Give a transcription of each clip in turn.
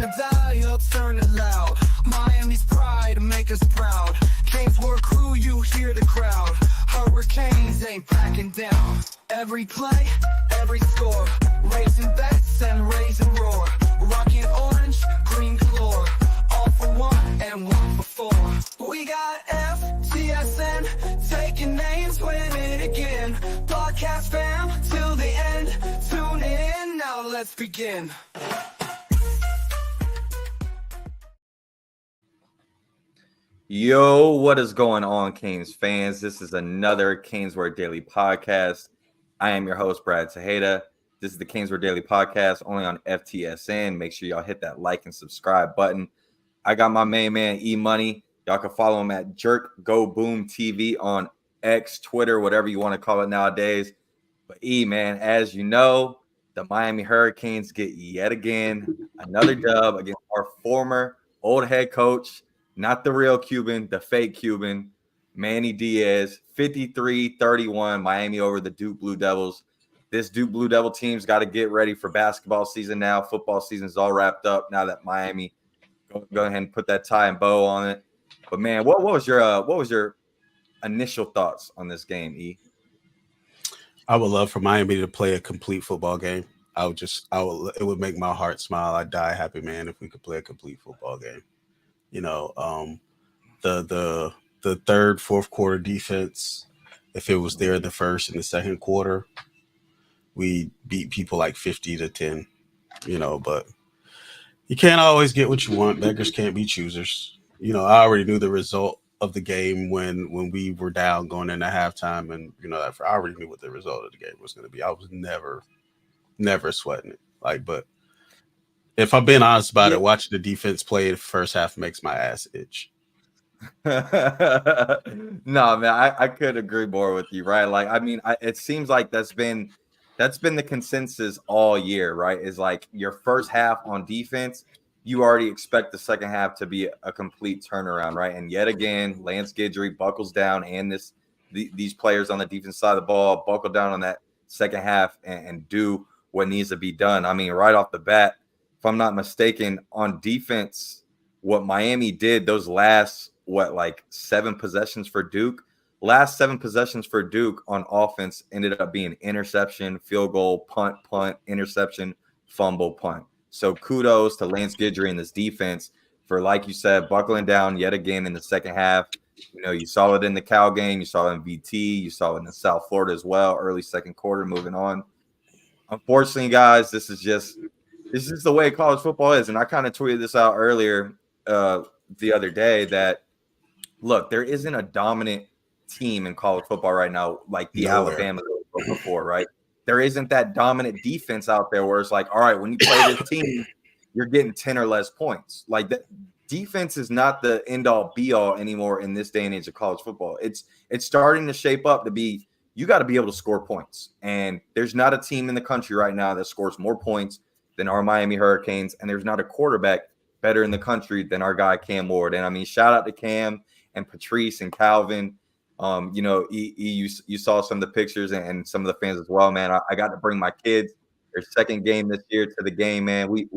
in the dial, turn it loud. Miami's pride, make us proud. CanesWear crew, you hear the crowd. Hurricanes ain't backing down. Every play, every score, raising bets and raising roar. Rocking orange, green galore. All for one and one for four. We got FTSN, taking names, win it again. Broadcast fam, till the end. Tune in, now let's begin. Yo, what is going on, Canes fans? This is another CanesWear Daily Podcast. I am your host, Brad Tejeda. This is the CanesWear Daily Podcast, only on FTSN. Make sure y'all hit that like and subscribe button. I got my main man, E-Money. Y'all can follow him at Jerk Go Boom TV on X, Twitter, whatever you want to call it nowadays. But E, man, as you know, the Miami Hurricanes get yet again another dub against our former old head coach, not the real Cuban, the fake Cuban, Manny Diaz, 53-31, Miami over the Duke Blue Devils. This Duke Blue Devil team's got to get ready for basketball season now. Football season's all wrapped up now that Miami go ahead and put that tie and bow on it. But man, what was your initial thoughts on this game, E? I would love for Miami to play a complete football game. It would make my heart smile. I'd die happy, man, if we could play a complete football game. You know, the third, fourth quarter defense, if it was there the first and the second quarter, we beat people like 50-10, you know, but you can't always get what you want. Beggars can't be choosers. You know, I already knew the result of the game when we were down going into halftime, and you know, I already knew what the result of the game was going to be. I was never sweating it. But if I'm being honest about it, watching the defense play the first half makes my ass itch. No, man, I could agree more with you, right? Like, I mean, it seems like that's been the consensus all year, right? Is like your first half on defense, you already expect the second half to be a complete turnaround, right? And yet again, Lance Guidry buckles down, and these players on the defense side of the ball buckle down on that second half and do what needs to be done. I mean, right off the bat, if I'm not mistaken, on defense, what Miami did those last, 7 possessions for Duke? Last 7 possessions for Duke on offense ended up being interception, field goal, punt, interception, fumble, punt. So kudos to Lance Guidry and this defense for, like you said, buckling down yet again in the second half. You know, you saw it in the Cal game. You saw it in VT. You saw it in South Florida as well, early second quarter, moving on. Unfortunately, guys, this is just the way college football is. And I kind of tweeted this out earlier the other day that, look, there isn't a dominant team in college football right now like the Alabama before, right? There isn't that dominant defense out there where it's like, all right, when you play this team, you're getting 10 or less points. Like, that defense is not the end-all be-all anymore in this day and age of college football. It's starting to shape up to be, you got to be able to score points. And there's not a team in the country right now that scores more points than our Miami Hurricanes, and there's not a quarterback better in the country than our guy Cam Ward. And I mean, shout out to Cam and Patrice and Calvin. You know, you saw some of the pictures and some of the fans as well, man. I got to bring my kids, their second game this year, to the game, man. We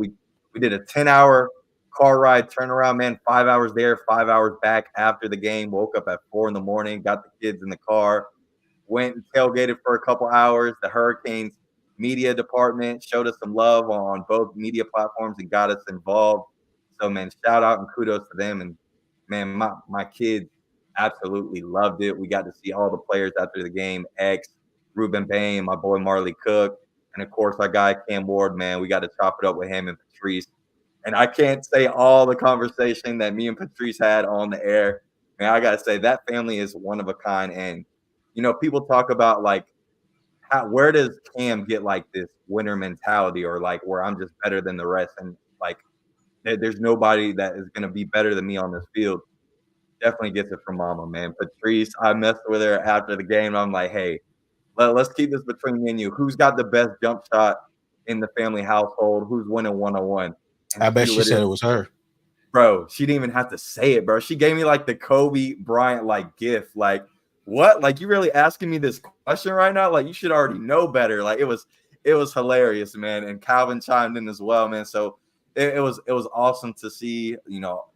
did a 10-hour car ride turnaround, man. 5 hours there, 5 hours back after the game. Woke up at 4 a.m, got the kids in the car, went and tailgated for a couple hours. The Hurricanes media department showed us some love on both media platforms and got us involved. So, man, shout out and kudos to them. And, man, my kids absolutely loved it. We got to see all the players after the game, X, Ruben Bain, my boy Marley Cook, and, of course, our guy Cam Ward, man. We got to chop it up with him and Patrice. And I can't say all the conversation that me and Patrice had on the air. Man, I got to say that family is one of a kind. And, you know, people talk about, like, where does Cam get, like, this winner mentality, or, like, where I'm just better than the rest? And, like, there's nobody that is going to be better than me on this field. Definitely gets it from mama, man. Patrice, I messed with her after the game. I'm like, hey, let's keep this between me and you. Who's got the best jump shot in the family household? Who's winning one-on-one? I bet she said it was her. Bro, she didn't even have to say it, bro. She gave me, like, the Kobe Bryant, like, gift. Like, what? Like, you really asking me this question right now? Like, you should already know better. Like, it was hilarious, man. And Calvin chimed in as well, man. So, it was awesome to see,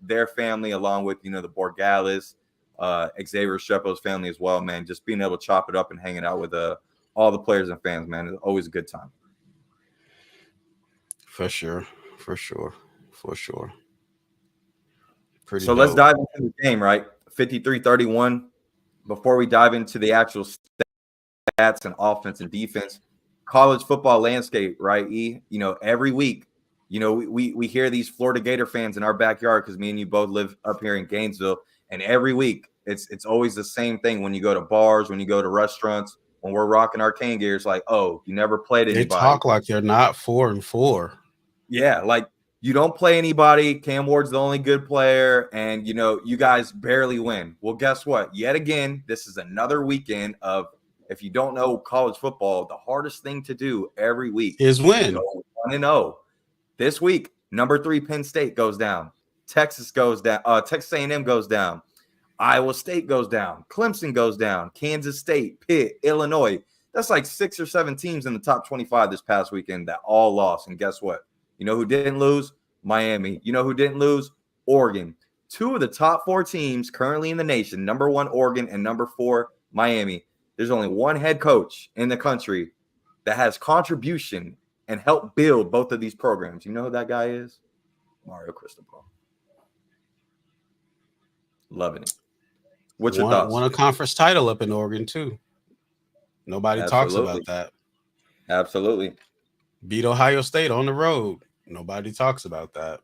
their family along with, the Borgalis, Xavier Strepo's family as well, man. Just being able to chop it up and hanging out with all the players and fans, man. It's always a good time. For sure. Pretty so dope. Let's dive into the game, right? 53-31. Before we dive into the actual stats and offense and defense, college football landscape, right? Every week, we hear these Florida Gator fans in our backyard because me and you both live up here in Gainesville, and every week it's always the same thing when you go to bars, when you go to restaurants, when we're rocking our Cane gear. It's like, oh, you never played anybody. They talk like they're not 4-4. Yeah, like you don't play anybody. Cam Ward's the only good player, and you guys barely win. Well, guess what? Yet again, this is another weekend of, if you don't know college football, the hardest thing to do every week is win. Go 1-0. This week, number 3 Penn State goes down. Texas goes down. Texas A&M goes down. Iowa State goes down. Clemson goes down. Kansas State, Pitt, Illinois. That's like 6 or 7 teams in the top 25 this past weekend that all lost. And guess what? You know who didn't lose? Miami. You know who didn't lose? Oregon. 2 of the top 4 teams currently in the nation, number 1 Oregon and number 4 Miami. There's only one head coach in the country that has contribution and helped build both of these programs. You know who that guy is? Mario Cristobal. Loving it. What's your thoughts? Won a conference title up in Oregon too. Nobody talks about that. Absolutely. Beat Ohio State on the road. Nobody talks about that.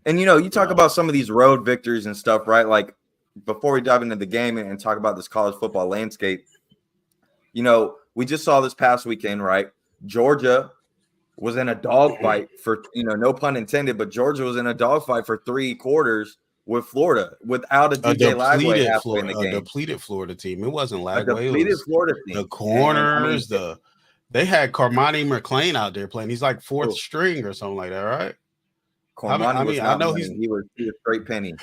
And you talk about some of these road victories and stuff, right? Like, before we dive into the game and talk about this college football landscape, we just saw this past weekend, right? Georgia was in a dogfight for, no pun intended, but Georgia was in a dogfight for 3 quarters with Florida without a DJ Lagway halfway in the game. A depleted Florida team. It wasn't Lagway. A depleted Florida team. The corners, they had Carmani McClain out there playing. He's like 4th string or something like that, right? I know he was straight penny.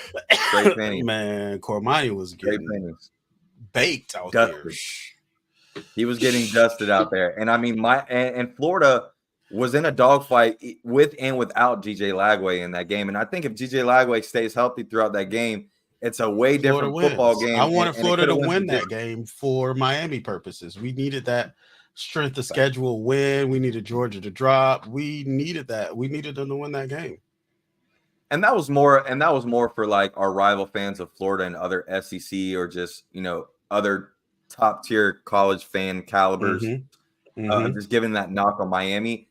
Straight penny. Man, Cormani was getting baked out there. He was getting dusted out there. And and Florida was in a dogfight with and without DJ Lagway in that game. And I think if DJ Lagway stays healthy throughout that game, it's a way different football game. I wanted Florida to win that game for Miami purposes. We needed that strength of schedule win. We needed Georgia to drop. We needed that. We needed them to win that game. And that was more for like our rival fans of Florida and other SEC or just, other top tier college fan calibers. Just giving that knock on Miami.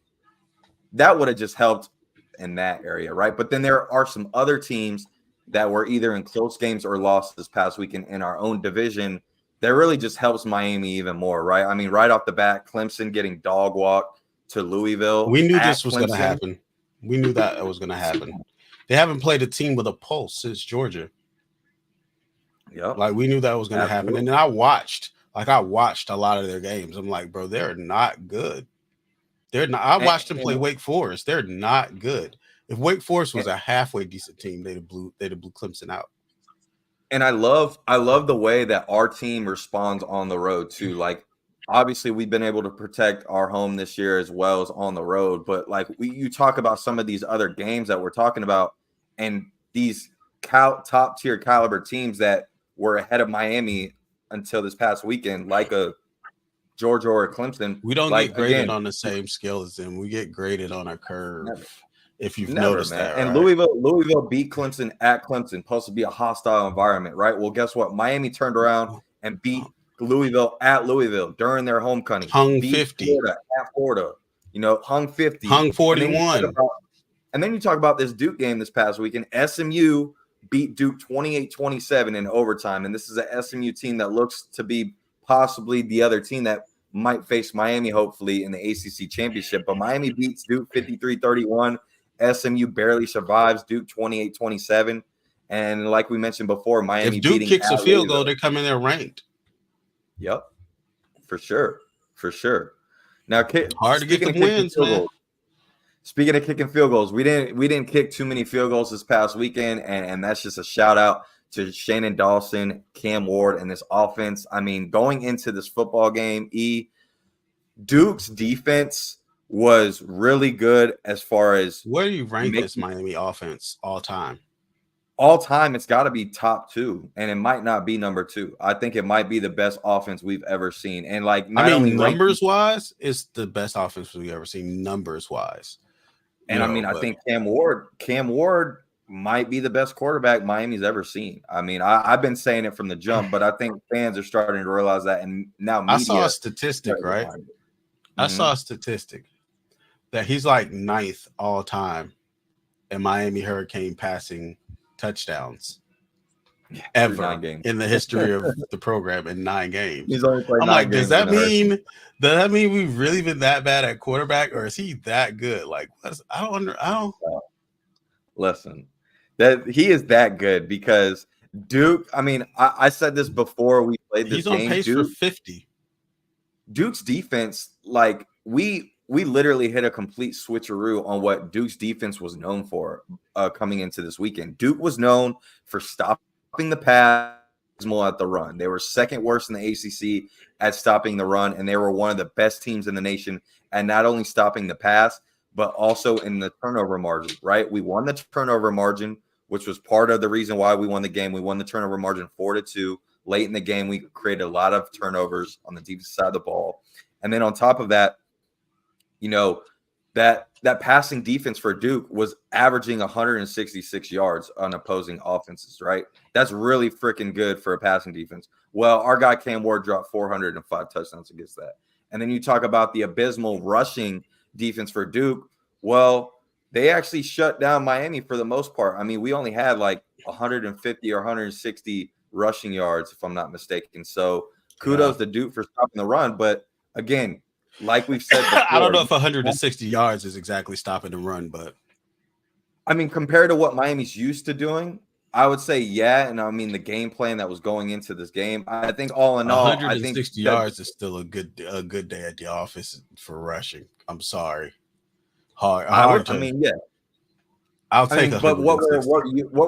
That would have just helped in that area, right? But then there are some other teams that were either in close games or lost this past weekend in our own division that really just helps Miami even more, right? I mean, right off the bat, Clemson getting dog walked to Louisville. We knew this was going to happen. We knew that it was going to happen. They haven't played a team with a pulse since Georgia. Yeah, like we knew that was going to happen. And then I watched a lot of their games. I'm like, bro, they're not good. They're not. I watched them play Wake Forest. They're not good. If Wake Forest was a halfway decent team, they'd have blew Clemson out. And I love the way that our team responds on the road too. Like, obviously, we've been able to protect our home this year as well as on the road. But like you talk about some of these other games that we're talking about, and these top tier caliber teams that were ahead of Miami until this past weekend, like a Georgia or a Clemson. We don't get graded on the same scale as them. We get graded on a curve. Never. If you've noticed that. And right? Louisville beat Clemson at Clemson, supposed to be a hostile environment, right? Well, guess what? Miami turned around and beat Louisville at Louisville during their homecoming. Hung 50. Florida at Florida. Hung 50. Hung 41. And then you talk about this Duke game this past weekend. SMU beat Duke 28-27 in overtime. And this is a SMU team that looks to be possibly the other team that might face Miami, hopefully, in the ACC championship. But Miami beats Duke 53-31. SMU barely survives Duke 28-27. And like we mentioned before, Miami if Duke kicks a field goal, they come in there ranked. Yep. For sure. Now, hard to get the wins, man. Speaking of kicking field goals, we didn't kick too many field goals this past weekend, and that's just a shout out to Shannon Dawson, Cam Ward, and this offense. I mean, going into this football game, Duke's defense was really good as far as Where do you rank this making Miami offense all time? all time. It's got to be top 2, and it might not be number 2. I think it might be the best offense we've ever seen. And like, I not only mean, ranking, numbers wise, it's the best offense we've ever seen. Numbers wise, and I mean, I think Cam Ward might be the best quarterback Miami's ever seen. I mean, I've been saying it from the jump, but I think fans are starting to realize that, and now I saw media. a statistic, right? I Mm-hmm. saw a statistic that he's like 9th all time in Miami Hurricane passing touchdowns ever in the history of the program in 9 games. He's only played I'm 9 like, games. does that mean we've really been that bad at quarterback, or is he that good? Like, I don't. Listen, that he is that good because Duke. I mean, I said this before we played this He's game. on pace for 50. Duke's defense, like we literally hit a complete switcheroo on what Duke's defense was known for coming into this weekend. Duke was known for stopping the pass at the run. They were second worst in the ACC at stopping the run, and they were one of the best teams in the nation at not only stopping the pass, but also in the turnover margin, right? We won the turnover margin, which was part of the reason why we won the game. We won the turnover margin 4-2. Late in the game, we created a lot of turnovers on the defensive side of the ball. And then on top of that, you know, that passing defense for Duke was averaging 166 yards on opposing offenses, right? That's really freaking good for a passing defense. Well, our guy Cam Ward dropped 405 touchdowns against that. And then you talk about the abysmal rushing defense for Duke. Well, they actually shut down Miami for the most part. I mean, we only had like 150 or 160 rushing yards, if I'm not mistaken. So kudos to Duke for stopping the run. But again, like we've said before, I don't know if 160 yards is exactly stopping the run, but I mean, compared to what Miami's used to doing, I would say yeah. And I mean, the game plan that was going into this game, I think all in all, 160 yards is still a good day at the office for rushing. I'm sorry, hard. I mean, yeah. I'll take it. But what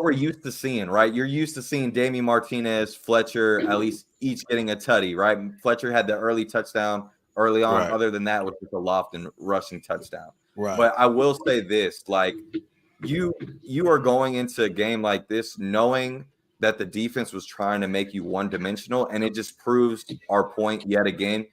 we're used to seeing, right? You're used to seeing Damian Martinez, Fletcher, at least each getting a tutty, right? Fletcher had the early touchdown early on. Right. Other than that, was just a Lofton rushing touchdown. Right. But I will say this, like you are going into a game like this knowing that the defense was trying to make you one-dimensional, and it just proves our point yet again.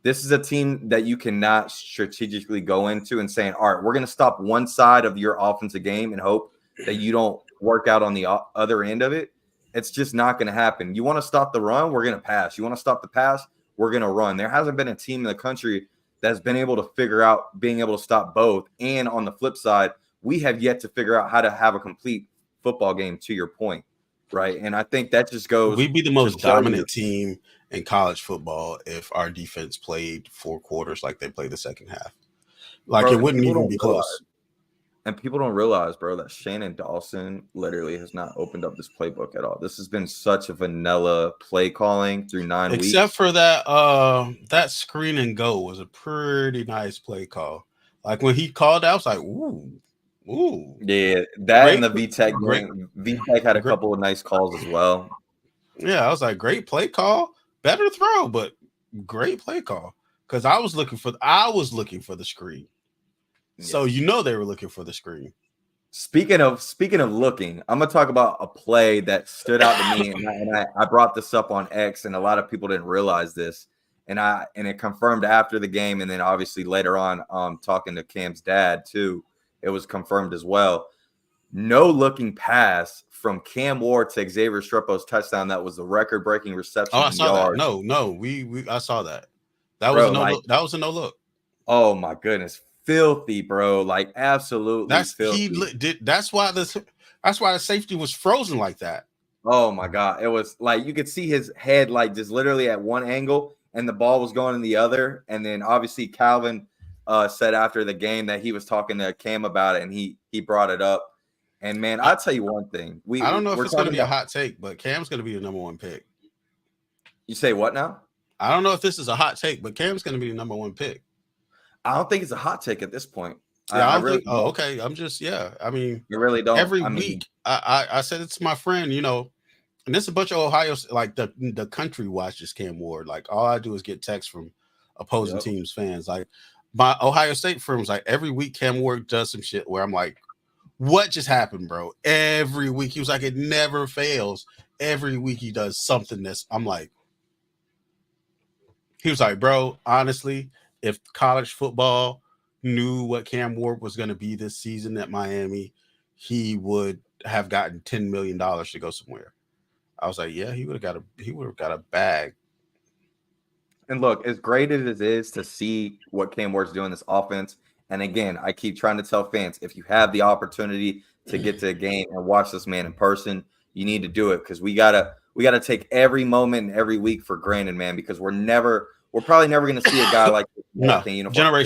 This is a team that you cannot strategically go into and saying, all right, we're going to stop one side of your offensive game and hope that you don't work out on the other end of it. It's just not going to happen. You want to stop the run, we're going to pass. You want to stop the pass, we're going to run. There hasn't been a team in the country that's been able to figure out being able to stop both. And on the flip side, we have yet to figure out how to have a complete football game, to your point, right? And I think that just goes. We'd be the most dominant team in college football if our defense played 4 quarters like they played the second half. Like, bro, it wouldn't even be close. And people don't realize, bro, that Shannon Dawson literally has not opened up this playbook at all. This has been such a vanilla play calling through 9 weeks. Except for that screen and go was a pretty nice play call. Like when he called out, I was like, ooh. Yeah, that and the VTech game. VTech had a couple of nice calls as well. Yeah, I was like, great play call. Better throw, but great play call. Because I was looking for the screen. Yeah. So they were looking for the screen. Speaking of looking, I'm gonna talk about a play that stood out to me, and I brought this up on X, and a lot of people didn't realize this, and it confirmed after the game, and then obviously later on, talking to Cam's dad too, it was confirmed as well. No looking pass from Cam Ward to Xavier Strepo's touchdown. That was the record-breaking reception. Oh, I saw that. No, I saw that. That was a no look. Oh my goodness, filthy, bro! Like absolutely filthy. That's why the safety was frozen like that. Oh my god, it was like you could see his head like just literally at one angle, and the ball was going in the other. And then obviously Calvin said after the game that he was talking to Cam about it, and he brought it up. And man, I'll tell you one thing. I don't know if it's going to be a hot take, but Cam's going to be the number 1 pick. You say what now? I don't know if this is a hot take, but Cam's going to be the number 1 pick. I don't think it's a hot take at this point. Yeah, I really. Oh, okay. I'm just. Yeah. I mean, you really don't. Every week, I said it to my friend. And this is a bunch of Ohio, like the country watches Cam Ward. Like all I do is get texts from opposing teams fans. Like my Ohio State firms, like every week Cam Ward does some shit where I'm like, what just happened, bro? Every week he was like, it never fails. Every week he does something that's I'm like, he was like, bro, honestly, if college football knew what Cam Ward was going to be this season at Miami, he would have gotten $10 million to go somewhere. I was like, yeah, he would have got a bag. And look, as great as it is to see what Cam Ward's doing this offense, and again, I keep trying to tell fans, if you have the opportunity to get to a game and watch this man in person, you need to do it because we gotta take every moment and every week for granted, man, because we're probably never gonna see a guy like this No, uniform.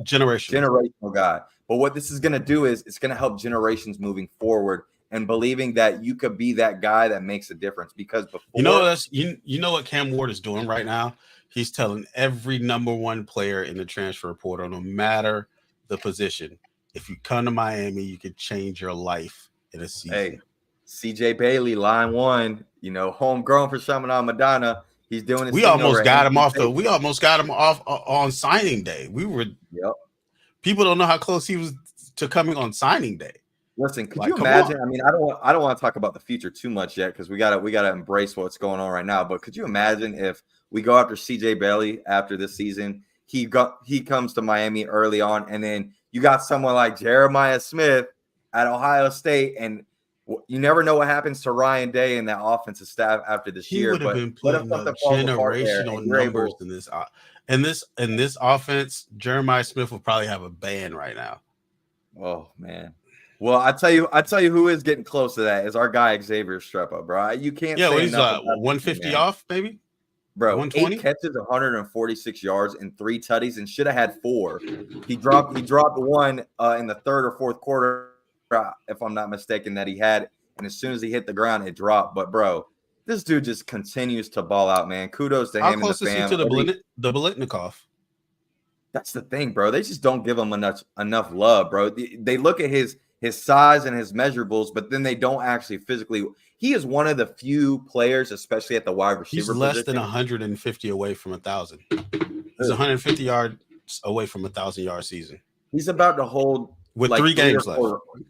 Generational guy. But what this is gonna do is it's gonna help generations moving forward and believing that you could be that guy that makes a difference. Because before, you know what Cam Ward is doing right now? He's telling every number one player in the transfer portal, no matter the position, if you come to Miami, you can change your life in a season. Hey, CJ Bailey, line one, homegrown for Chaminade Madonna. He's doing his We almost got him off on signing day. Yep. People don't know how close he was to coming on signing day. Listen, could you imagine? I mean, I don't want to talk about the future too much yet because we gotta embrace what's going on right now. But could you imagine if we go after CJ Bailey after this season? He comes to Miami early on, and then you got someone like Jeremiah Smith at Ohio State, and you never know what happens to Ryan Day and that offensive staff after this year. He would have been putting generational numbers in this offense. Jeremiah Smith will probably have a band right now. Oh man. Well, I tell you who is getting close to that is our guy Xavier Strepa, bro. You can't. Yeah, he's 150 off, maybe. Bro, 8 catches, 146 yards, and 3 tutties, and should have had 4. He dropped one in the third or fourth quarter, if I'm not mistaken, that he had, and as soon as he hit the ground, it dropped. But bro, this dude just continues to ball out, man. Kudos to him and the fam. How close is he to the Biletnikoff? That's the thing, bro. They just don't give him enough love, bro. They look at his size and his measurables, but then they don't actually physically. He is one of the few players, especially at the wide receiver position. He's less than 150 away from 1,000. He's 150 yards away from 1,000-yard season. He's about to hold with 3 games left.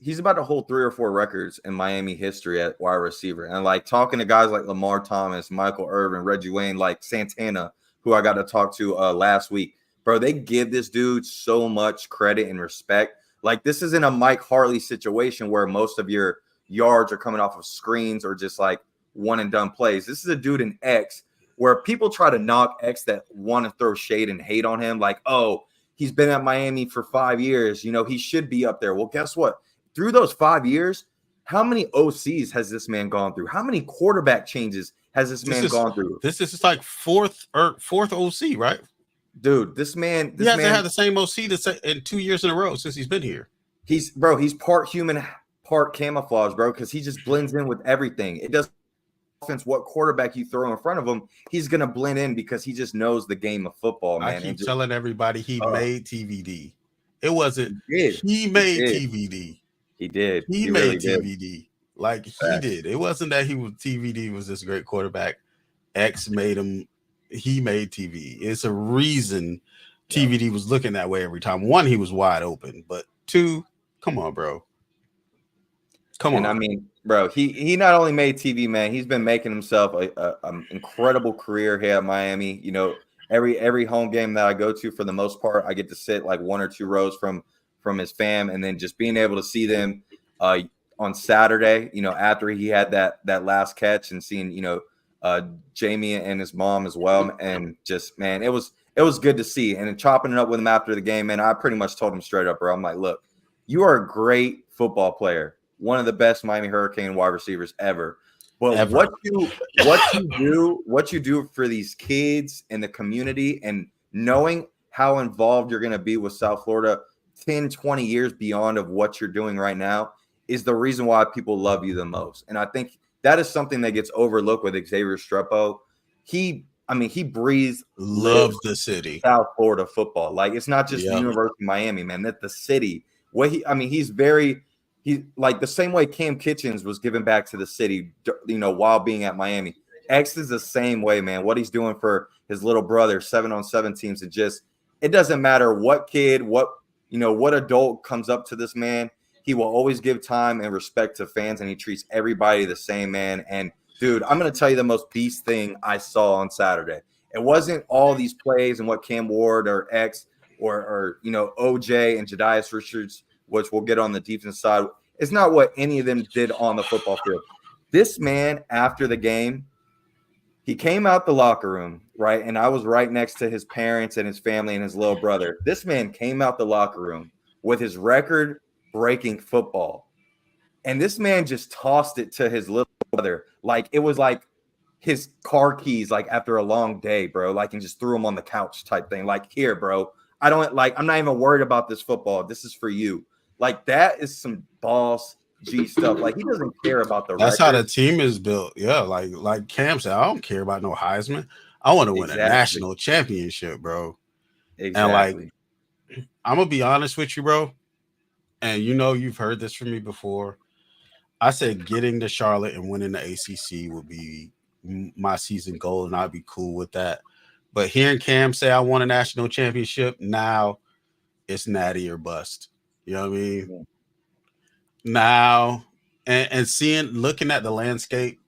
He's about to hold 3 or 4 records in Miami history at wide receiver. And like talking to guys like Lamar Thomas, Michael Irvin, Reggie Wayne, like Santana, who I got to talk to last week, bro, they give this dude so much credit and respect. Like this isn't a Mike Hartley situation where most of your yards are coming off of screens or just like one and done plays. This is a dude in X where people try to knock X that want to throw shade and hate on him. Like, oh, he's been at Miami for 5 years. He should be up there. Well, guess what? Through those 5 years, how many OCs has this man gone through? How many quarterback changes has this man gone through? This is like fourth OC, right? Dude, this man hasn't had the same OC in 2 years in a row since he's been here. He's part human, part camouflage, bro, because he just blends in with everything. It doesn't offense what quarterback you throw in front of him, he's gonna blend in because he just knows the game of football, man. I keep telling everybody he made TVD. It wasn't he made TVD. He did. He made really TVD. Did. Like he did. It wasn't that TVD was this great quarterback. X made him. He made TV. It's a reason TVD was looking that way every time. 1, he was wide open, but 2, come on, bro. Come on. I mean, bro, he not only made TV, man, he's been making himself an incredible career here at Miami. Every home game that I go to, for the most part, I get to sit like 1 or 2 rows from his fam, and then just being able to see them on Saturday, after he had that last catch, and seeing, Jamie and his mom as well. And just, man, it was good to see. And then chopping it up with him after the game, man, I pretty much told him straight up, bro. I'm like, look, you are a great football player, one of the best Miami Hurricane wide receivers ever. But what you do for these kids in the community, and knowing how involved you're going to be with South Florida 10, 20 years beyond of what you're doing right now, is the reason why people love you the most. And I think that is something that gets overlooked with Xavier Strepo. He breathes, loves the city, South Florida football. Like, it's not just the University of Miami, man. That's the city. He's like the same way Cam Kitchens was given back to the city, while being at Miami. X is the same way, man. What he's doing for his little brother, 7-on-7 teams, it doesn't matter what kid, what adult comes up to this man. He will always give time and respect to fans, and he treats everybody the same, man. And dude, I'm gonna tell you the most beast thing I saw on Saturday. It wasn't all these plays and what Cam Ward or X or OJ and Jadias Richards, which we'll get on the defense side. It's not what any of them did on the football field. This man, after the game, he came out the locker room, right? And I was right next to his parents and his family and his little brother. This man came out the locker room with his record-breaking football. And this man just tossed it to his little brother. Like, it was like his car keys, like, after a long day, bro. Like, and just threw them on the couch type thing. Like, here, bro. I'm not even worried about this football. This is for you. Like, that is some boss G stuff. Like, he doesn't care about the That's record. how the team is built. Yeah, like Cam said, I don't care about no Heisman. I want to win a national championship, bro. Exactly. And like, I'm gonna be honest with you, bro. And you've heard this from me before. I said getting to Charlotte and winning the ACC would be my season goal, and I'd be cool with that. But hearing Cam say I won a national championship, now it's natty or bust. You know what I mean? Yeah. Now, and looking at the landscape,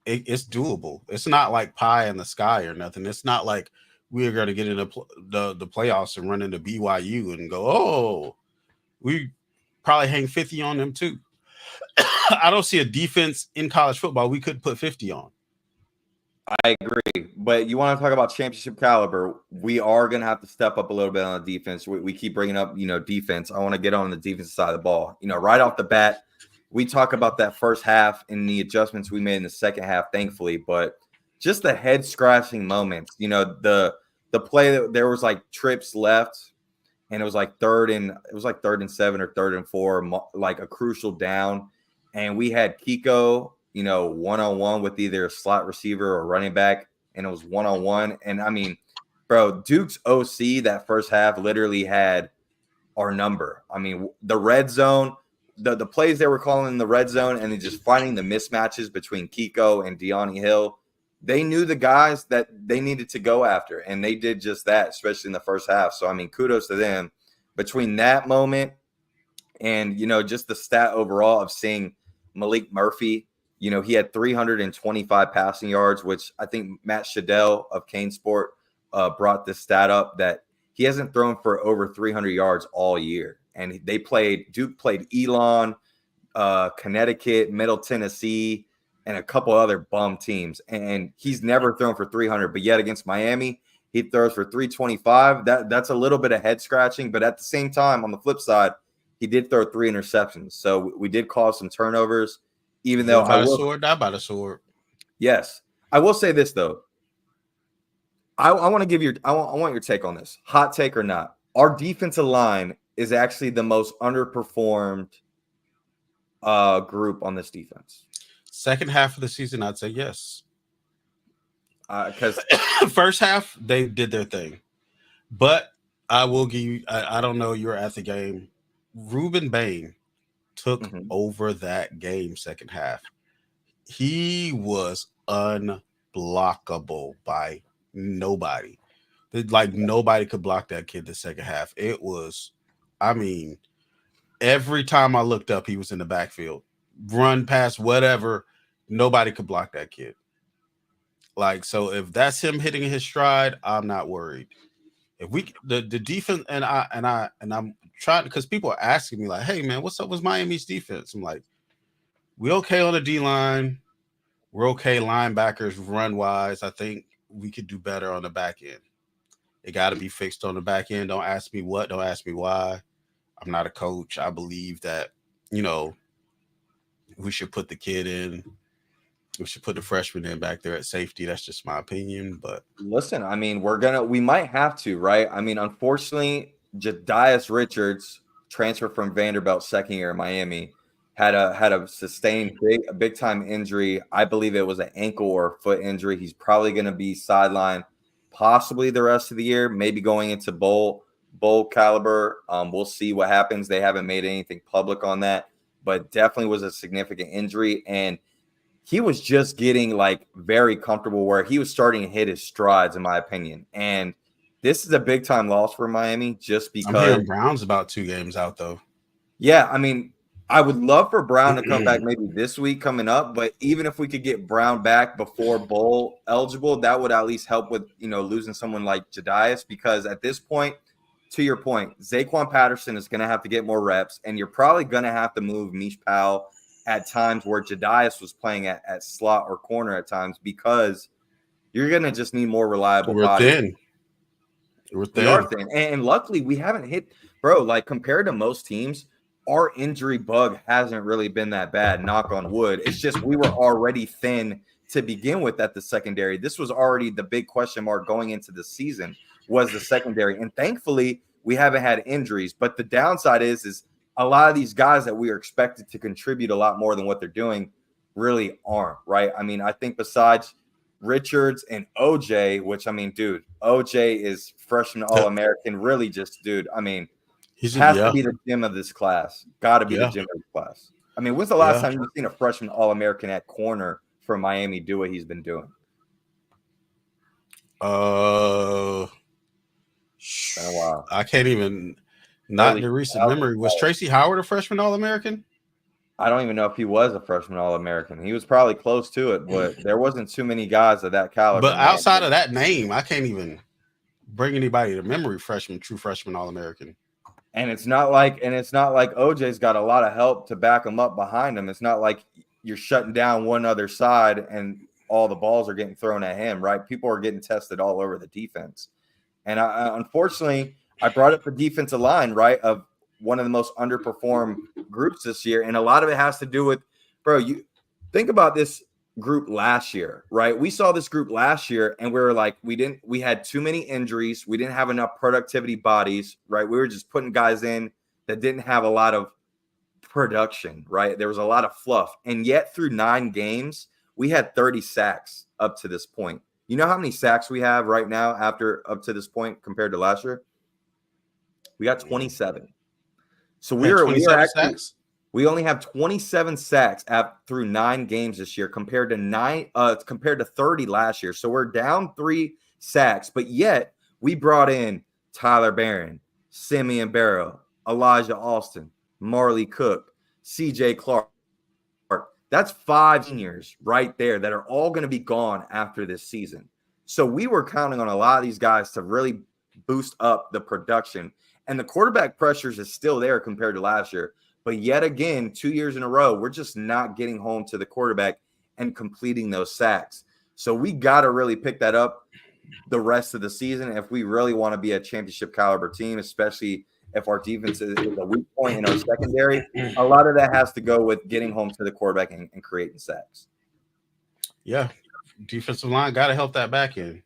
it's doable. It's not like pie in the sky or nothing. It's not like we're going to get into the playoffs and run into BYU and go, oh, we probably hang 50 on them too. I don't see a defense in college football we could put 50 on. I agree, but you want to talk about championship caliber, we are going to have to step up a little bit on the defense. We keep bringing up, defense. I want to get on the defensive side of the ball. Right off the bat, we talk about that first half and the adjustments we made in the second half, thankfully, but just the head scratching moments, the play that there was like trips left and it was like third and 7 or 3rd and 4, like a crucial down. And we had Kiko, one-on-one with either a slot receiver or running back, and it was one-on-one. And I mean, bro, Duke's OC that first half literally had our number. I mean, the red zone, the plays they were calling in the red zone, and then just finding the mismatches between Kiko and De'Ani Hill. They knew the guys that they needed to go after, and they did just that, especially in the first half. So, I mean, kudos to them. Between that moment and, just the stat overall of seeing Malik Murphy, he had 325 passing yards, which I think Matt Shadell of CanesWear brought this stat up that he hasn't thrown for over 300 yards all year. And Duke played Elon, Connecticut, Middle Tennessee, and a couple other bum teams. And he's never thrown for 300, but yet against Miami, he throws for 325. That's a little bit of head scratching, but at the same time, on the flip side, he did throw 3 interceptions. So we did cause some turnovers. Even though die by the sword. Yes. I will say this though. I want your take on this. Hot take or not. Our defensive line is actually the most underperformed group on this defense. Second half of the season, I'd say yes. Because first half, they did their thing. But I will give you, I don't know, you were at the game. Ruben Bain took over that game second half. He was unblockable by nobody. Like, nobody could block that kid the second half. It was, I mean, every time I looked up, he was in the backfield. Run, pass, whatever. Nobody could block that kid. Like, so if that's him hitting his stride, I'm not worried. If we the defense and I'm trying, because people are asking me like, hey man, what's up with Miami's defense? I'm like, we okay on the D line. We're okay linebackers run wise. I think we could do better on the back end. It got to be fixed on the back end. Don't ask me what, don't ask me why. I'm not a coach. I believe that, we should put the kid in. We should put the freshman in back there at safety. That's just my opinion. But listen, I mean, we might have to, right? I mean, unfortunately, Jadias Richards, transfer from Vanderbilt, second year in Miami, had a sustained big time injury. I believe it was an ankle or foot injury. He's probably going to be sidelined possibly the rest of the year, maybe going into bowl caliber. We'll see what happens. They haven't made anything public on that, but definitely was a significant injury. And he was just getting like very comfortable where he was starting to hit his strides, in my opinion. And This is a big time loss for Miami just I'm because. hearing Brown's about 2 games out though. Yeah, I mean, I would love for Brown to come back maybe this week coming up, but even if we could get Brown back before bowl eligible, that would at least help with, losing someone like Jadias, because at this point, to your point, Zaquan Patterson is going to have to get more reps, and you're probably going to have to move Mish Powell at times where Jadias was playing at slot or corner at times, because you're going to just need more reliable bodies. We are thin. And luckily, we haven't hit, bro, like compared to most teams, our injury bug hasn't really been that bad, knock on wood. It's just we were already thin to begin with at the secondary. This was already the big question mark going into the season, was the secondary. And thankfully, we haven't had injuries. But the downside is a lot of these guys that we are expected to contribute a lot more than what they're doing really aren't, right? I mean, I think besides Richards and OJ, which, I mean, dude, OJ is freshman All-American. Really just, dude, I mean, has to be the gem of this class. Got to be the gem of this class. I mean, when's the last time you've seen a freshman All-American at corner from Miami do what he's been doing? Been a while. I can't even, not in the recent memory. Was Tracy Howard a freshman All-American? I don't even know if he was a freshman All-American. He was probably close to it, but there wasn't too many guys of that caliber. But outside of that name, I can't even bring anybody to memory true freshman All-American. And it's not like OJ's got a lot of help to back him up behind him. It's not like you're shutting down one other side and all the balls are getting thrown at him, right? People are getting tested all over the defense. And unfortunately, I brought up the defensive line, right, of one of the most underperformed groups this year. And a lot of it has to do with, bro, you think about this group last year, right? We saw this group last year and we were like, we had too many injuries. We didn't have enough productivity bodies, right? We were just putting guys in that didn't have a lot of production, right? There was a lot of fluff. And yet through 9 games, we had 30 sacks up to this point. You know how many sacks we have right now up to this point compared to last year? We got 27. So we are actually sacks? We only have 27 sacks through 9 games this year compared to 30 last year. So we're down 3 sacks, but yet we brought in Tyler Barron, Simeon Barrow, Elijah Austin, Marley Cook, CJ Clark. That's 5 seniors right there that are all going to be gone after this season. So we were counting on a lot of these guys to really boost up the production. And the quarterback pressures is still there compared to last year. But yet again, 2 years in a row, we're just not getting home to the quarterback and completing those sacks. So we got to really pick that up the rest of the season if we really want to be a championship caliber team, especially if our defense is a weak point in our secondary. A lot of that has to go with getting home to the quarterback and creating sacks. Yeah, defensive line got to help that back end.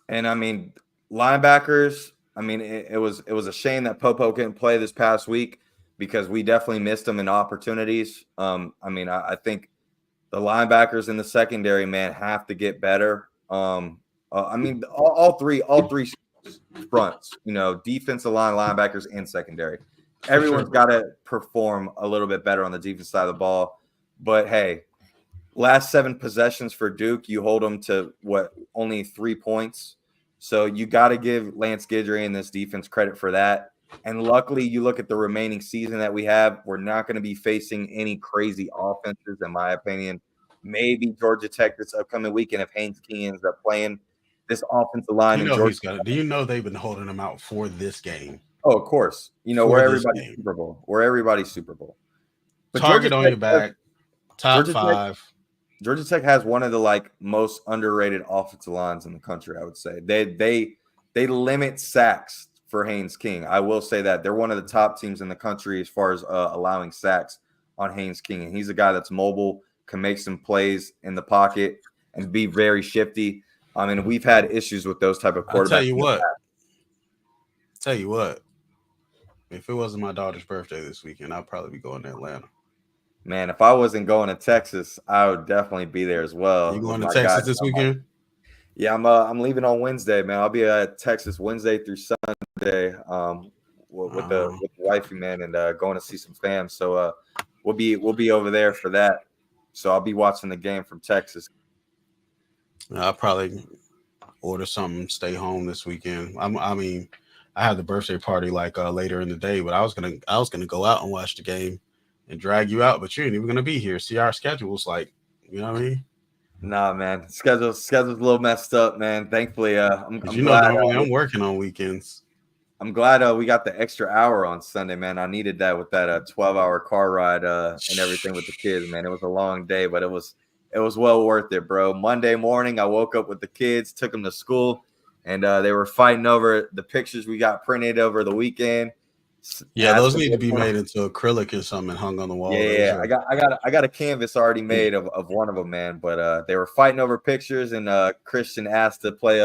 And, I mean, linebackers, I mean, it was a shame that Popo couldn't play this past week, because we definitely missed them in opportunities. I mean, I think the linebackers in the secondary, man, have to get better. I mean, all three fronts, defensive line, linebackers, and secondary. Everyone's got to perform a little bit better on the defense side of the ball. But, hey, last 7 possessions for Duke, you hold them to, only 3 points. So you got to give Lance Guidry and this defense credit for that. And luckily, you look at the remaining season that we have, we're not going to be facing any crazy offenses, in my opinion. Maybe Georgia Tech this upcoming weekend if Haynes King ends up playing this offensive line. Do you know they've been holding them out for this game? Oh, of course. We're everybody's Super Bowl. We're everybody's Super Bowl. But Target on your back, top 5. Georgia Tech has one of the most underrated offensive lines in the country, I would say. They limit sacks for Haynes King. I will say that they're one of the top teams in the country as far as allowing sacks on Haynes King. And he's a guy that's mobile, can make some plays in the pocket and be very shifty. I mean, we've had issues with those type of quarterbacks. Tell you what, if it wasn't my daughter's birthday this weekend, I'd probably be going to Atlanta. Man, if I wasn't going to Texas, I would definitely be there as well. You going to Texas this weekend? Yeah, I'm leaving on Wednesday, man. I'll be at Texas Wednesday through Sunday with the wifey, man, and going to see some fam. So we'll be over there for that. So I'll be watching the game from Texas. I'll probably order something, stay home this weekend. I mean, I had the birthday party like later in the day, but I was gonna go out and watch the game and drag you out, but you ain't even gonna be here. See, our schedule's like, you know what I mean? Nah, man, schedule's a little messed up, man. Thankfully, Because I'm glad. normally I'm working on weekends. I'm glad we got the extra hour on Sunday, man. I needed that with that 12-hour car ride and everything with the kids, man. It was a long day, but it was well worth it, bro. Monday morning, I woke up with the kids, took them to school, and they were fighting over the pictures we got printed over the weekend. Yeah, those need to be made into acrylic or something and hung on the wall. Yeah, I got a canvas already made of one of them, man. But they were fighting over pictures, and Christian asked to play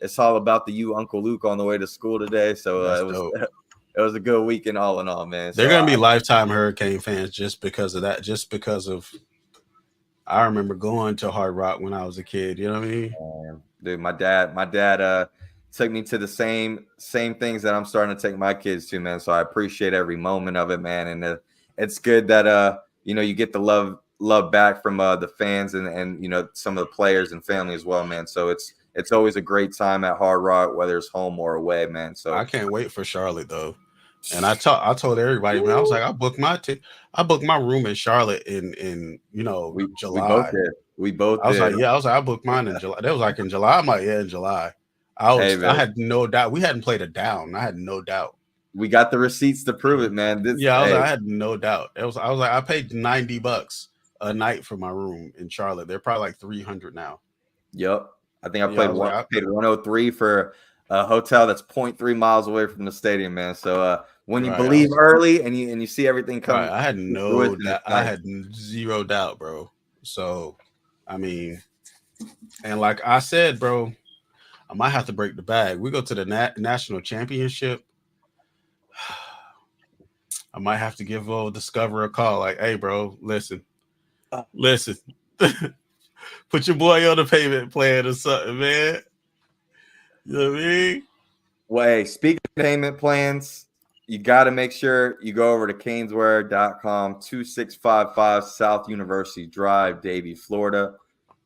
"It's All About the You, Uncle Luke" on the way to school today. So That's it was dope. it was a good weekend all in all, man. They're So gonna be lifetime Hurricane fans just because of that. Just because of, I remember going to Hard Rock when I was a kid. You know what I mean? dude, my dad took me to the same things that I'm starting to take my kids to, man. So I appreciate every moment of it, man. And it's good that you get the love back from the fans and some of the players and family as well, man. So it's always a great time at Hard Rock, whether it's home or away, man. So I can't wait for Charlotte though. And I told everybody, man, I was like, I booked my room in Charlotte in we both July. did. We both I was did. like, yeah, I booked mine in July. That was like in July. I'm like, yeah, in July. Hey, I man, had no doubt. We hadn't played it down. I had no doubt. we got the receipts to prove it, man. Yeah, I had no doubt. I was like, I paid $90 a night for my room in Charlotte. They're probably like 300 now. Yep. I think I Yeah, paid 103 for a hotel that's 0.3 miles away from the stadium, man. So when you believe early and you see everything come, right, I had no doubt. I had zero doubt, bro. So, I mean, and like I said, bro, I might have to break the bag. We go to the national championship. I might have to give old Discover a call. Like, hey, bro, listen. Put your boy on the payment plan or something, man. You know what I mean? Well, hey, speaking of payment plans, you got to make sure you go over to CanesWear.com, 2655 South University Drive, Davie, Florida.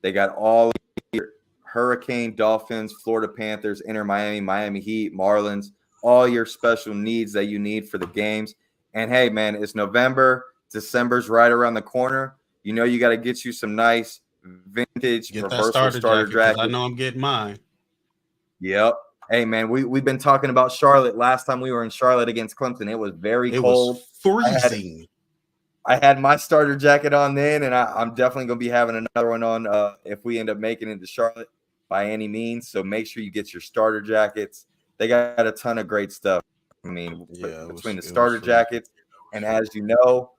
They got all your Hurricane, Dolphins, Florida Panthers, Inter Miami, Miami Heat, Marlins, all your special needs that you need for the games. And hey, man, it's November. December's right around the corner. You know you got to get you some nice vintage reversal starter jacket. I know I'm getting mine. Yep. Hey, man, we've been talking about Charlotte. Last time we were in Charlotte against Clemson, it was very cold. Was freezing. I had my starter jacket on then, and I'm definitely going to be having another one on if we end up making it to Charlotte by any means. So make sure you get your starter jackets. They got a ton of great stuff. I mean, between the starter jackets, and as you know,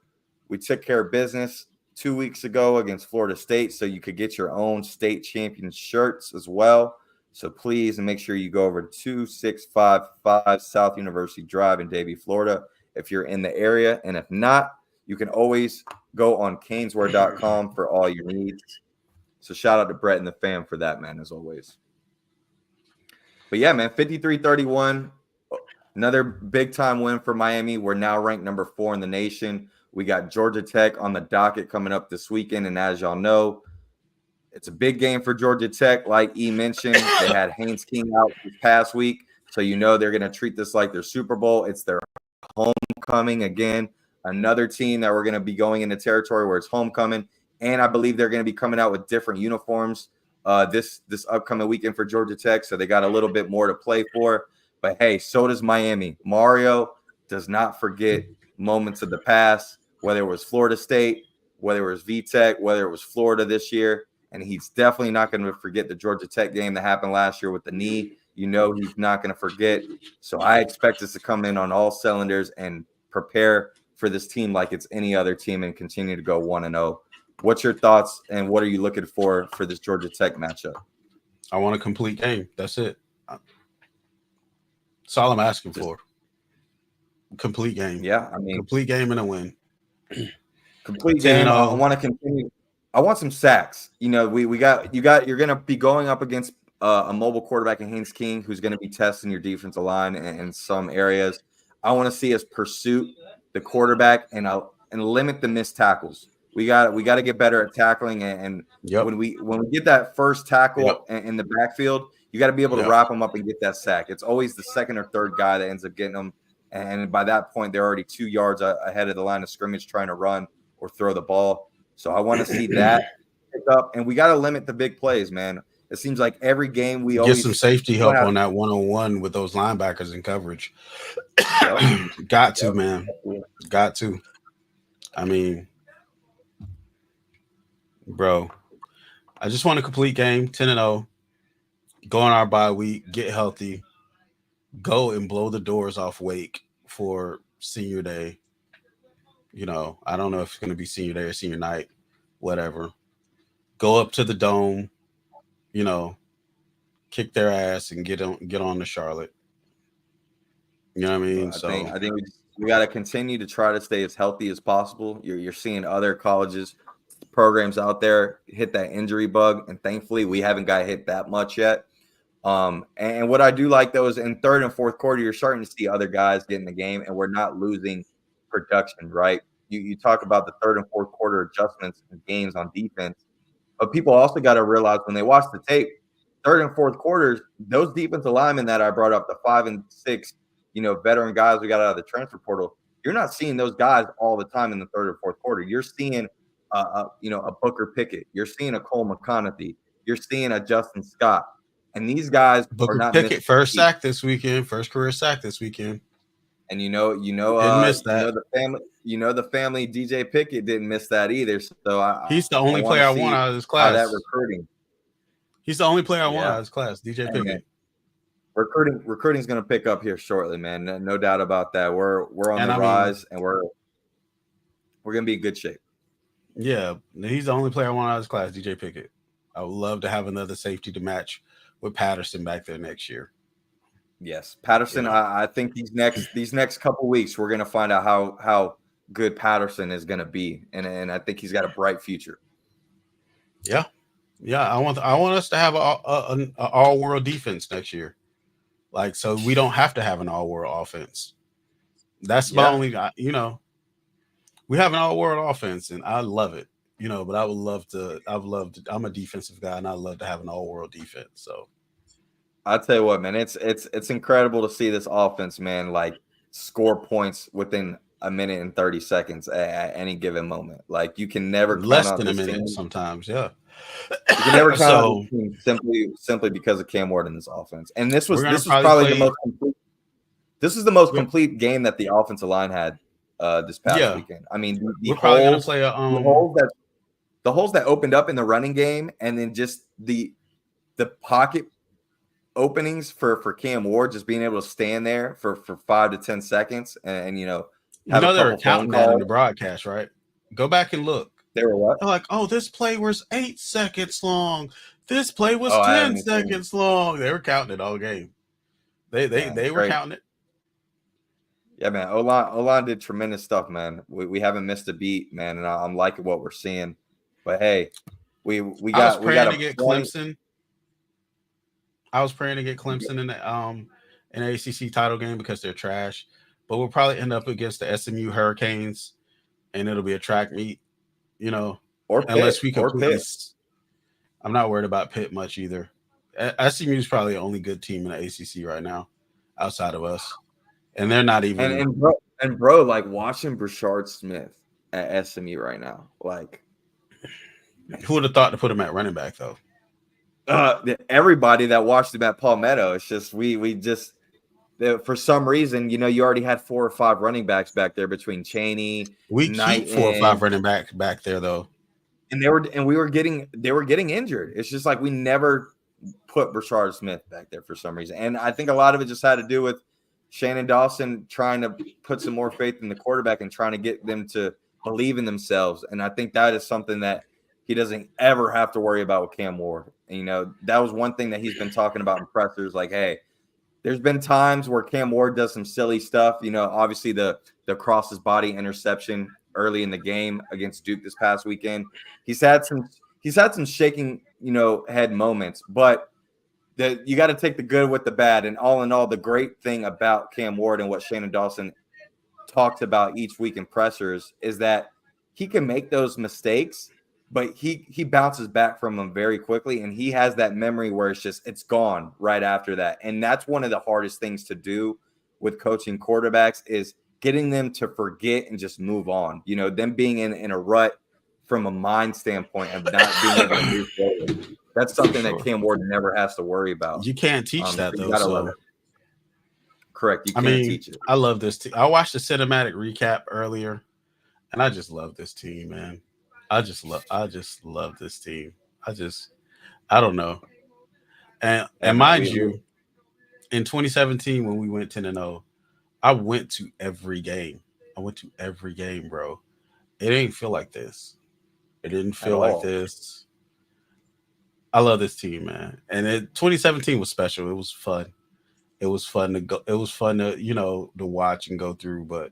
we took care of business 2 weeks ago against Florida State, so you could get your own state champion shirts as well. So please make sure you go over to 2655 South University Drive in Davie, Florida, if you're in the area. And if not, you can always go on CanesWear.com for all your needs. So shout out to Brett and the fam for that, man, as always. But yeah, man, 53-31. Another big-time win for Miami. We're now ranked number 4 in the nation. We got Georgia Tech on the docket coming up this weekend. And as y'all know, it's a big game for Georgia Tech. Like E mentioned, they had Haynes King out this past week. So you know they're going to treat this like their Super Bowl. It's their homecoming again. Another team that we're going to be going into territory where it's homecoming. And I believe they're going to be coming out with different uniforms this upcoming weekend for Georgia Tech. So they got a little bit more to play for. But, hey, so does Miami. Mario does not forget moments of the past, whether it was Florida State, whether it was VTech, whether it was Florida this year. And he's definitely not going to forget the Georgia Tech game that happened last year with the knee. You know he's not going to forget. So I expect us to come in on all cylinders and prepare for this team like it's any other team and continue to go 1-0. What's your thoughts and what are you looking for this Georgia Tech matchup? I want a complete game. That's it. That's all I'm asking for. Complete game. Yeah, I mean, complete game and a win. Complete game. I want to continue. I want some sacks. You know, you're going to be going up against a mobile quarterback in Haynes King who's going to be testing your defensive line in some areas. I want to see us pursue the quarterback and limit the missed tackles. We got to get better at tackling, and Yep. when we get that first tackle Yep. in the backfield, you got to be able to Yep. wrap them up and get that sack. It's always the second or third guy that ends up getting them, and by that point, they're already 2 yards ahead of the line of scrimmage trying to run or throw the ball. So I want to see that pick up, and we got to limit the big plays, man. It seems like every game we Get some always safety help on that 1-on-1 with those linebackers in coverage. Got to, man. Got to. I mean, bro, I just want a complete game, 10-0. Go on our bye week, get healthy, go and blow the doors off Wake for senior day. You know, I don't know if it's going to be senior day or senior night, whatever. Go up to the dome, you know, kick their ass and get on to Charlotte. You know what I mean? I think we got to continue to try to stay as healthy as possible. You're seeing other colleges, programs out there hit that injury bug, and thankfully we haven't got hit that much yet. And what I do like though is in third and fourth quarter, you're starting to see other guys get in the game, and we're not losing production. Right? You talk about the third and fourth quarter adjustments in games on defense, but people also got to realize when they watch the tape, third and fourth quarters, those defensive linemen that I brought up, the 5 and 6, veteran guys we got out of the transfer portal, you're not seeing those guys all the time in the third or fourth quarter. You're seeing, a Booker Pickett. You're seeing a Cole McConaughey. You're seeing a Justin Scott. And these guys Booker are not Pickett first sack this weekend, first career sack this weekend. And didn't miss that. The family DJ Pickett didn't miss that either. So he's the only player I want out of his class. That recruiting. He's the only player I want out of his class, DJ Pickett. Recruiting is going to pick up here shortly, man. No doubt about that. We're on the rise, and we're going to be in good shape. Yeah, he's the only player I want out of his class, DJ Pickett. I would love to have another safety to match with Patterson back there next year. Yes, Patterson. I think these next couple weeks we're going to find out how good Patterson is going to be, and I think he's got a bright future. Yeah. I want us to have an all-world defense next year, like so we don't have to have an all-world offense. That's my only. We have an all-world offense, and I love it. But I would love to. I'm a defensive guy, and I love to have an all-world defense. So, I'll tell you what, man, it's incredible to see this offense, man, like score points within a minute and 30 seconds at any given moment. Like you can never less count than on a minute team. Sometimes, yeah. You can never count on this team simply because of Cam Ward in this offense. And this was probably the most complete. This is the most complete game that the offensive line had this past weekend. I mean, we're probably going to play the holes that opened up in the running game, and then just the pocket openings for Cam Ward, just being able to stand there for 5 to 10 seconds, and they were counting that in the broadcast, right? Go back and look. They were what? They're like, oh, this play was 8 seconds long. This play was 10 seconds long. They were counting it all game. They were counting it. Yeah, man. O-line did tremendous stuff, man. We haven't missed a beat, man, and I'm liking what we're seeing. But hey, we got to get Clemson. I was praying to get Clemson in the ACC title game because they're trash. But we'll probably end up against the SMU Hurricanes, and it'll be a track meet, Or unless Pitt, we completely. I'm not worried about Pitt much either. SMU is probably the only good team in the ACC right now, outside of us, and they're not even. And bro, like watching Brashard Smith at SMU right now, like who would have thought to put him at running back though? Everybody that watched him at Palmetto, it's just we just for some reason, you already had 4 or 5 running backs back there between Chaney. We keep 4 or 5 running backs back there though, and they were getting injured. It's just like we never put Brashard Smith back there for some reason, and I think a lot of it just had to do with Shannon Dawson trying to put some more faith in the quarterback and trying to get them to believe in themselves. And I think that is something that he doesn't ever have to worry about with Cam Ward. And, that was one thing that he's been talking about in pressers. Like, hey, there's been times where Cam Ward does some silly stuff. Obviously the cross his body interception early in the game against Duke this past weekend. He's had some shaking, head moments, but you got to take the good with the bad. And all in all, the great thing about Cam Ward and what Shannon Dawson talks about each week in pressers is that he can make those mistakes, but he bounces back from them very quickly, and he has that memory where it's gone right after that. And that's one of the hardest things to do with coaching quarterbacks is getting them to forget and just move on. You know, them being in a rut from a mind standpoint of not being able to move forward. That's something that Cam Ward never has to worry about. You can't teach that, you though. gotta love it. Correct. You can't teach it. I love this team. I watched the cinematic recap earlier, and I just love this team, man. I just love this team. I don't know. And mind you, in 2017 when we went 10-0, I went to every game. Bro. It didn't feel like this. It didn't feel like this. I love this team, man. And 2017 was special. It was fun. It was fun to go. It was fun to, to watch and go through. But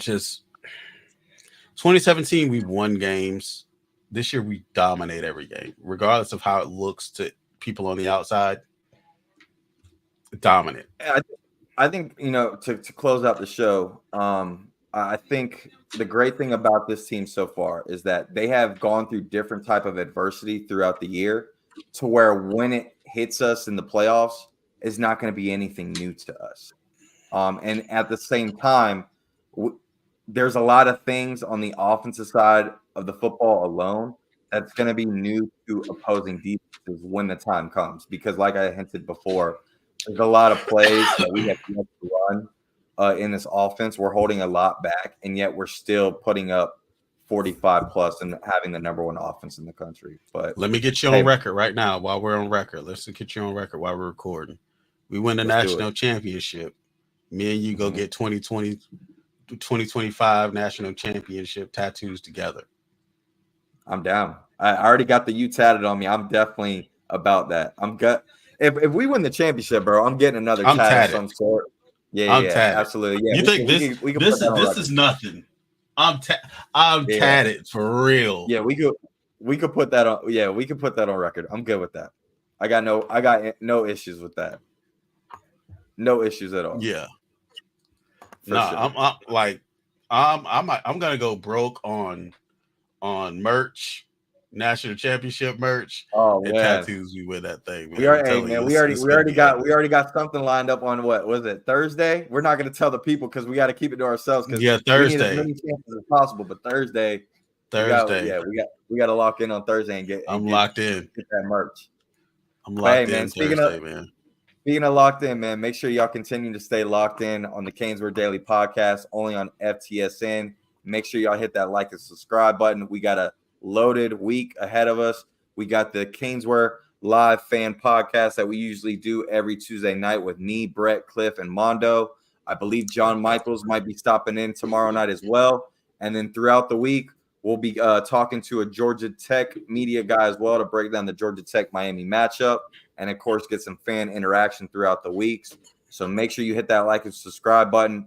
2017, we won games. This year, we dominate every game, regardless of how it looks to people on the outside. Dominant. I think, to close out the show, I think the great thing about this team so far is that they have gone through different type of adversity throughout the year to where when it hits us in the playoffs, it's not going to be anything new to us. And at the same time, there's a lot of things on the offensive side of the football alone that's going to be new to opposing defenses when the time comes. Because like I hinted before, there's a lot of plays that we have to run in this offense. We're holding a lot back, and yet we're still putting up 45 plus and having the number one offense in the country. But let me get you on record right now while we're on record. Let's get you on record while we're recording. We win the national championship. Me and you go get 2025 national championship tattoos together. I'm down. I already got the U tatted on me. I'm definitely about that. If we win the championship, bro, I'm getting another tat of some sort. Yeah, absolutely. Yeah, you think this is nothing? I'm tatted for real. Yeah, we could put that on. Yeah, we could put that on record. I'm good with that. I got no issues with that. No issues at all. Yeah. I'm gonna go broke on merch, national championship merch, and tattoos. We win that thing. Man. We already got something lined up on what was it, Thursday? We're not gonna tell the people because we got to keep it to ourselves. Because Thursday, we need as many chances as possible. But Thursday, we got to lock in on Thursday and get. I'm locked in. Get that merch. I'm locked in. Thursday, man. Speaking of locked in, man, make sure y'all continue to stay locked in on the CanesWear Daily Podcast, only on FTSN. Make sure y'all hit that like and subscribe button. We got a loaded week ahead of us. We got the CanesWear live fan podcast that we usually do every Tuesday night with me, Brett, Cliff, and Mondo. I believe John Michaels might be stopping in tomorrow night as well. And then throughout the week, we'll be talking to a Georgia Tech media guy as well to break down the Georgia Tech Miami matchup. And, of course, get some fan interaction throughout the weeks. So make sure you hit that like and subscribe button.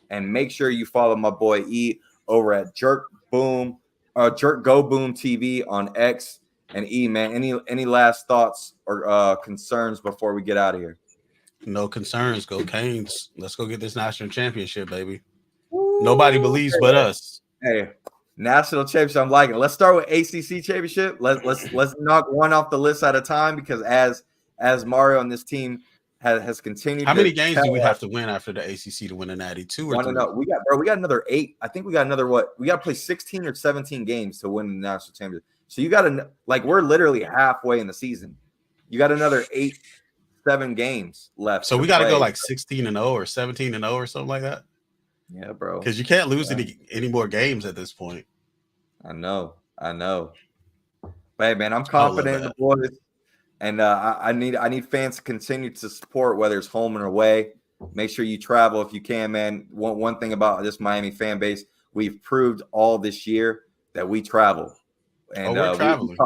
And make sure you follow my boy E over at Jerk Go Boom TV on X. And E, man, any last thoughts or concerns before we get out of here? No concerns. Go Canes. Let's go get this national championship, baby. Nobody believes but us. Hey, national championship. I'm liking it. Let's start with ACC championship. Let's knock one off the list at a time because as Mario and this team has continued. How many games do we have to win after the ACC to win a natty? 2 or 3? We got another 8. I think we got another we got to play 16 or 17 games to win the national championship. So you got to we're literally halfway in the season. You got another 7 games left. So we got to go 16-0 or 17-0 or something like that. Yeah, bro. Because you can't lose any more games at this point. I know. But hey, man, I'm confident in the boys. And I need fans to continue to support, whether it's home or away. Make sure you travel if you can, man. One thing about this Miami fan base, we've proved all this year that we travel. And we're traveling.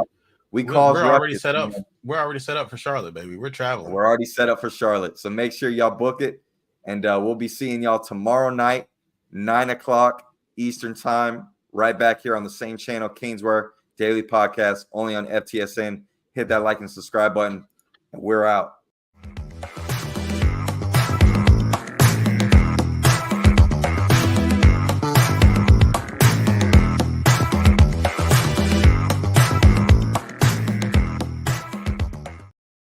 We're already set up. Man. We're already set up for Charlotte, baby. We're traveling. We're already set up for Charlotte. So make sure y'all book it. And we'll be seeing y'all tomorrow night, 9:00 Eastern time, right back here on the same channel, CanesWear Daily Podcast, only on FTSN. Hit that like and subscribe button, and we're out.